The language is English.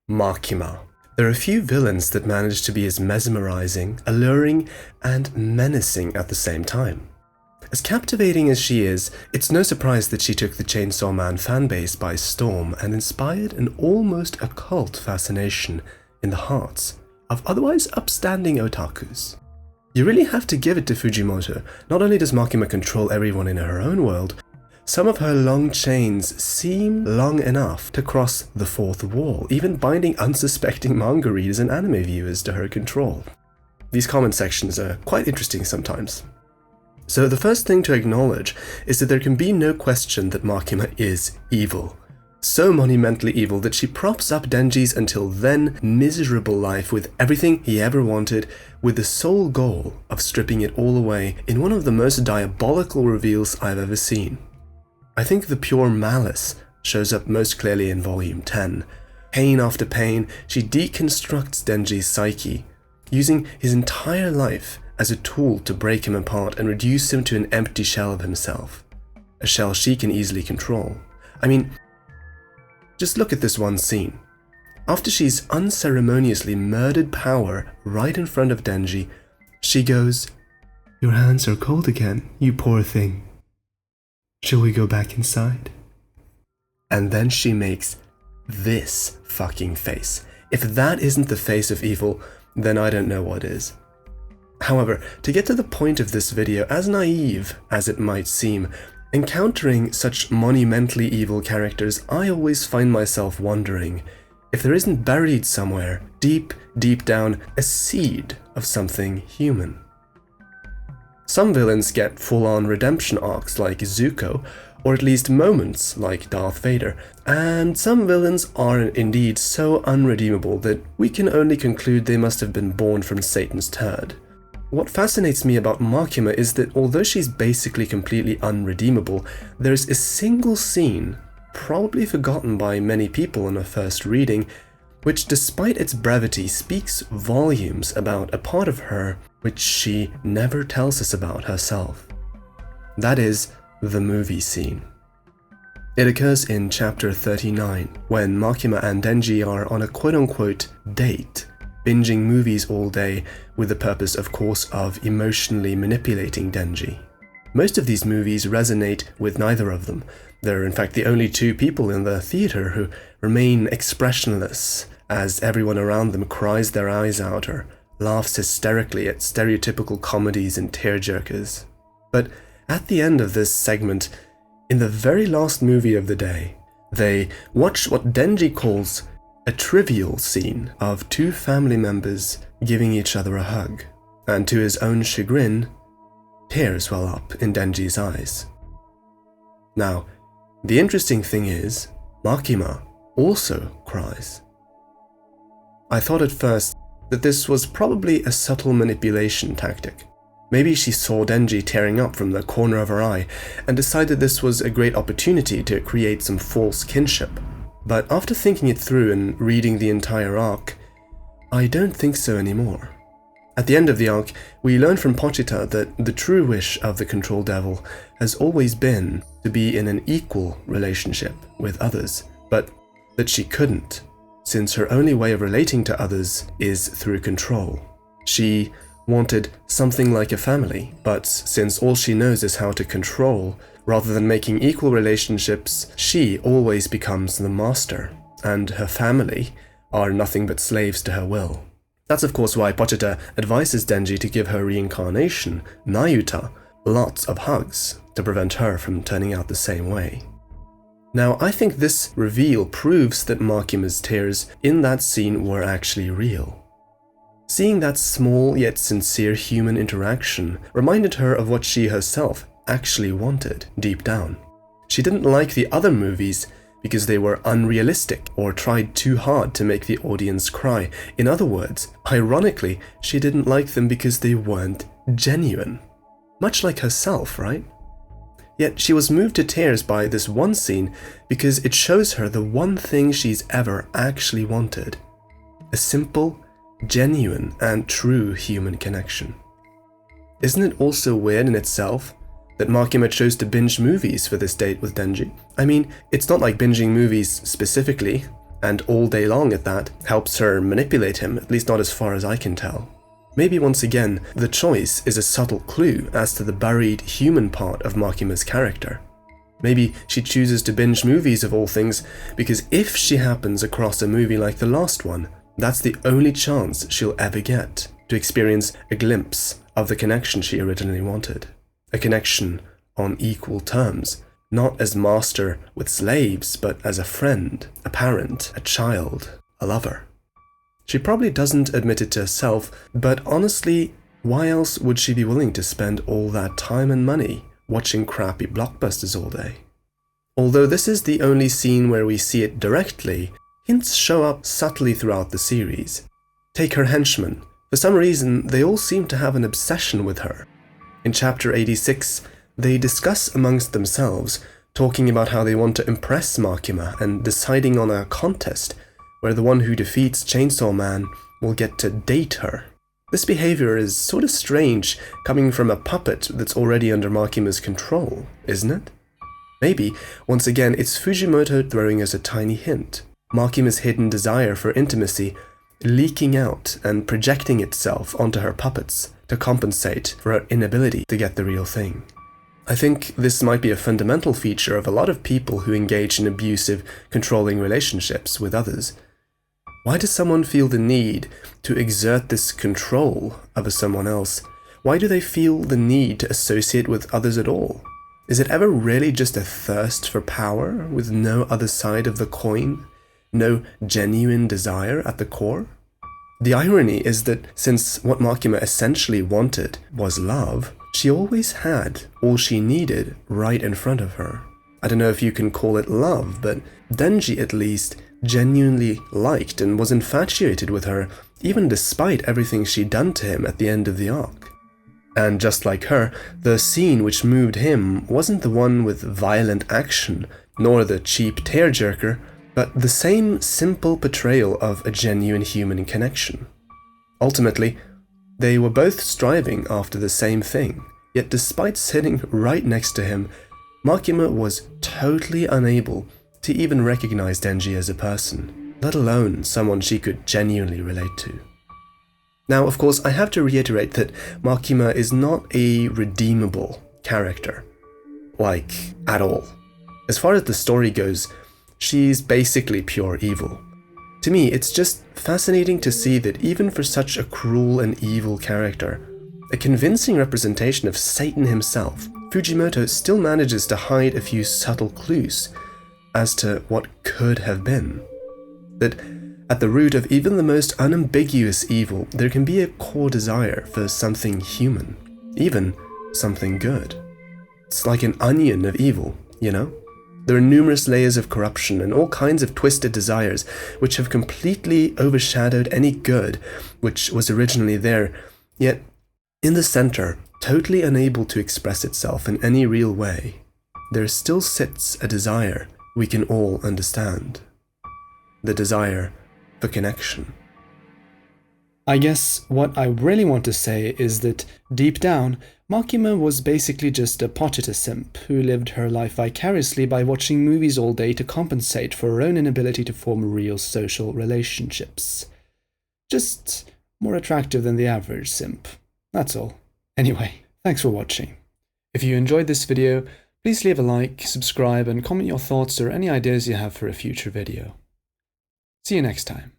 Makima. There are few villains that manage to be as mesmerizing, alluring, and menacing at the same time. As captivating as she is, it's no surprise that she took the Chainsaw Man fanbase by storm and inspired an almost occult fascination in the hearts of otherwise upstanding otakus. You really have to give it to Fujimoto. Not only does Makima control everyone in her own world, some of her long chains seem long enough to cross the fourth wall, even binding unsuspecting manga readers and anime viewers to her control. These comment sections are quite interesting sometimes. So the first thing to acknowledge is that there can be no question that Makima is evil. So monumentally evil that she props up Denji's until then miserable life with everything he ever wanted, with the sole goal of stripping it all away in one of the most diabolical reveals I've ever seen. I think the pure malice shows up most clearly in Volume 10. Pain after pain, she deconstructs Denji's psyche, using his entire life as a tool to break him apart and reduce him to an empty shell of himself. A shell she can easily control. I mean, just look at this one scene. After she's unceremoniously murdered Power right in front of Denji, she goes, "Your hands are cold again, you poor thing. Shall we go back inside?" And then she makes this fucking face. If that isn't the face of evil, then I don't know what is. However, to get to the point of this video, as naive as it might seem, encountering such monumentally evil characters, I always find myself wondering if there isn't buried somewhere, deep down, a seed of something human. Some villains get full-on redemption arcs like Zuko, or at least moments like Darth Vader, and some villains are indeed so unredeemable that we can only conclude they must have been born from Satan's turd. What fascinates me about Makima is that although she's basically completely unredeemable, there's a single scene, probably forgotten by many people on a first reading, which despite its brevity speaks volumes about a part of her which she never tells us about herself. That is the movie scene. It occurs in chapter 39, when Makima and Denji are on a quote-unquote date, binging movies all day with the purpose, of course, of emotionally manipulating Denji. Most of these movies resonate with neither of them. They're in fact the only two people in the theater who remain expressionless as everyone around them cries their eyes out or laughs hysterically at stereotypical comedies and tearjerkers. But at the end of this segment, in the very last movie of the day, they watch what Denji calls a trivial scene of two family members giving each other a hug, and to his own chagrin, tears well up in Denji's eyes. Now, the interesting thing is, Makima also cries. I thought at first that this was probably a subtle manipulation tactic. Maybe she saw Denji tearing up from the corner of her eye and decided this was a great opportunity to create some false kinship. But after thinking it through and reading the entire arc, I don't think so anymore. At the end of the arc, we learn from Pochita that the true wish of the Control Devil has always been to be in an equal relationship with others, but that she couldn't, since her only way of relating to others is through control. She wanted something like a family, but since all she knows is how to control, rather than making equal relationships, she always becomes the master, and her family are nothing but slaves to her will. That's of course why Pochita advises Denji to give her reincarnation, Nayuta, lots of hugs to prevent her from turning out the same way. Now, I think this reveal proves that Makima's tears in that scene were actually real. Seeing that small yet sincere human interaction reminded her of what she herself actually wanted deep down. She didn't like the other movies because they were unrealistic or tried too hard to make the audience cry. In other words, ironically, she didn't like them because they weren't genuine. Much like herself, right? Yet she was moved to tears by this one scene because it shows her the one thing she's ever actually wanted. A simple, genuine, and true human connection. Isn't it also weird in itself that Makima chose to binge movies for this date with Denji? I mean, it's not like binging movies specifically, and all day long at that, helps her manipulate him, at least not as far as I can tell. Maybe once again, the choice is a subtle clue as to the buried human part of Makima's character. Maybe she chooses to binge movies of all things because if she happens across a movie like the last one, that's the only chance she'll ever get to experience a glimpse of the connection she originally wanted. A connection on equal terms, not as master with slaves, but as a friend, a parent, a child, a lover. She probably doesn't admit it to herself, but honestly, why else would she be willing to spend all that time and money watching crappy blockbusters all day? Although this is the only scene where we see it directly, hints show up subtly throughout the series. Take her henchmen. For some reason, they all seem to have an obsession with her. In chapter 86, they discuss amongst themselves, talking about how they want to impress Makima and deciding on a contest where the one who defeats Chainsaw Man will get to date her. This behavior is sort of strange coming from a puppet that's already under Makima's control, isn't it? Maybe, once again, it's Fujimoto throwing us a tiny hint. Makima's hidden desire for intimacy leaking out and projecting itself onto her puppets to compensate for her inability to get the real thing. I think this might be a fundamental feature of a lot of people who engage in abusive, controlling relationships with others. Why does someone feel the need to exert this control over someone else? Why do they feel the need to associate with others at all? Is it ever really just a thirst for power with no other side of the coin? No genuine desire at the core? The irony is that since what Makima essentially wanted was love, she always had all she needed right in front of her. I don't know if you can call it love, but Denji at least genuinely liked and was infatuated with her, even despite everything she'd done to him at the end of the arc. And just like her, the scene which moved him wasn't the one with violent action, nor the cheap tearjerker, but the same simple portrayal of a genuine human connection. Ultimately, they were both striving after the same thing, yet despite sitting right next to him, Makima was totally unable to even recognize Denji as a person, let alone someone she could genuinely relate to. Now, of course, I have to reiterate that Makima is not a redeemable character, at all. As far as the story goes, she's basically pure evil. To me, it's just fascinating to see that even for such a cruel and evil character, a convincing representation of Satan himself, Fujimoto still manages to hide a few subtle clues as to what could have been. That at the root of even the most unambiguous evil, there can be a core desire for something human, even something good. It's like an onion of evil, you know? There are numerous layers of corruption and all kinds of twisted desires which have completely overshadowed any good which was originally there, yet in the center, totally unable to express itself in any real way, there still sits a desire we can all understand. The desire for connection. I guess what I really want to say is that, deep down, Makima was basically just a potato simp who lived her life vicariously by watching movies all day to compensate for her own inability to form real social relationships. Just more attractive than the average simp. That's all. Anyway, thanks for watching. If you enjoyed this video, please leave a like, subscribe, and comment your thoughts or any ideas you have for a future video. See you next time.